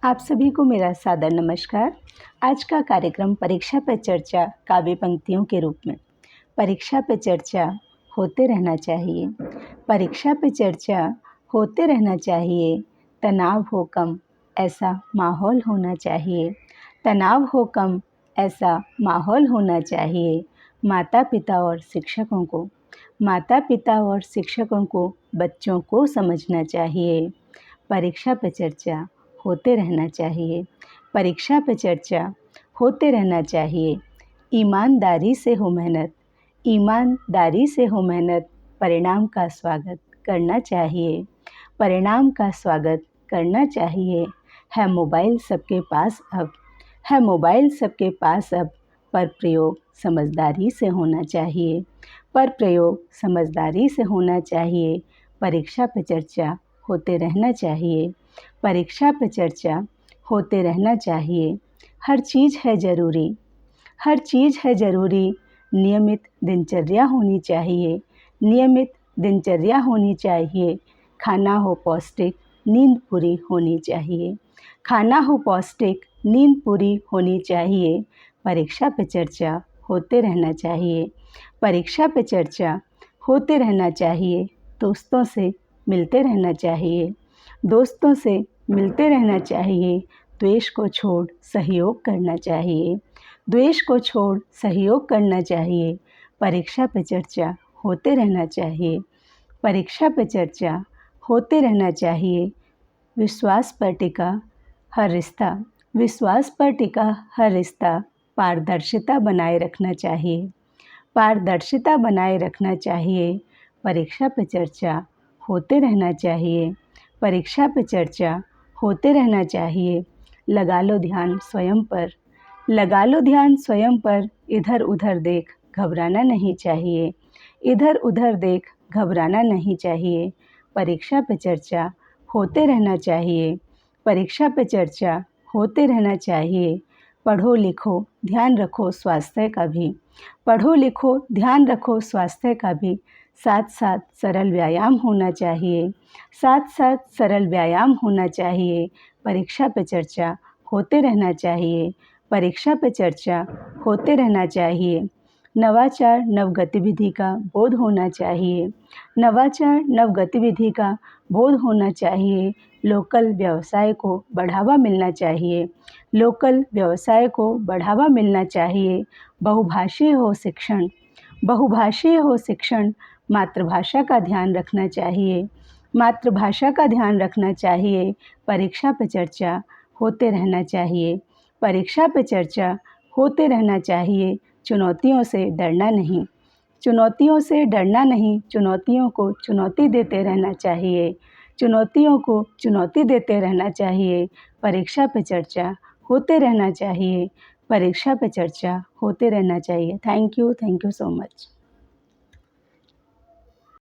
आप सभी को मेरा सादर नमस्कार। आज का कार्यक्रम परीक्षा पे चर्चा काव्य पंक्तियों के रूप में। परीक्षा पे चर्चा होते रहना चाहिए। परीक्षा पे चर्चा होते रहना चाहिए। तनाव हो कम ऐसा माहौल होना चाहिए। तनाव हो कम ऐसा माहौल होना चाहिए। माता पिता और शिक्षकों को बच्चों को समझना चाहिए। परीक्षा पे चर्चा होते रहना चाहिए। परीक्षा पे चर्चा होते रहना चाहिए। ईमानदारी से हो मेहनत, परिणाम का स्वागत करना चाहिए। परिणाम का स्वागत करना चाहिए। है मोबाइल सबके पास अब, पर प्रयोग समझदारी से होना चाहिए। परीक्षा पे चर्चा होते रहना चाहिए। परीक्षा पे चर्चा होते रहना चाहिए। हर चीज़ है ज़रूरी। नियमित दिनचर्या होनी चाहिए। खाना हो पौष्टिक, नींद पूरी होनी चाहिए। परीक्षा पे चर्चा होते रहना चाहिए। परीक्षा पे चर्चा होते रहना चाहिए। दोस्तों से मिलते रहना चाहिए। द्वेष को छोड़ सहयोग करना चाहिए। परीक्षा पे चर्चा होते रहना चाहिए। परीक्षा पे चर्चा होते रहना चाहिए। विश्वास पर टिका हर रिश्ता पारदर्शिता बनाए रखना चाहिए। परीक्षा पे चर्चा होते रहना चाहिए। परीक्षा पे चर्चा होते रहना चाहिए। लगा लो ध्यान स्वयं पर, इधर उधर देख घबराना नहीं चाहिए। परीक्षा पे चर्चा होते रहना चाहिए। परीक्षा पे चर्चा होते रहना चाहिए। पढ़ो लिखो ध्यान रखो स्वास्थ्य का भी। साथ साथ सरल व्यायाम होना चाहिए। परीक्षा पे चर्चा होते रहना चाहिए। परीक्षा पे चर्चा होते रहना चाहिए। नवाचार नव गतिविधि का बोध होना चाहिए। लोकल व्यवसाय को बढ़ावा मिलना चाहिए। बहुभाषीय हो शिक्षण। मातृभाषा का ध्यान रखना चाहिए। परीक्षा पे चर्चा होते रहना चाहिए। परीक्षा पे चर्चा होते रहना चाहिए। चुनौतियों से डरना नहीं। चुनौतियों को चुनौती देते रहना चाहिए। परीक्षा पे चर्चा होते रहना चाहिए। Thank you so much.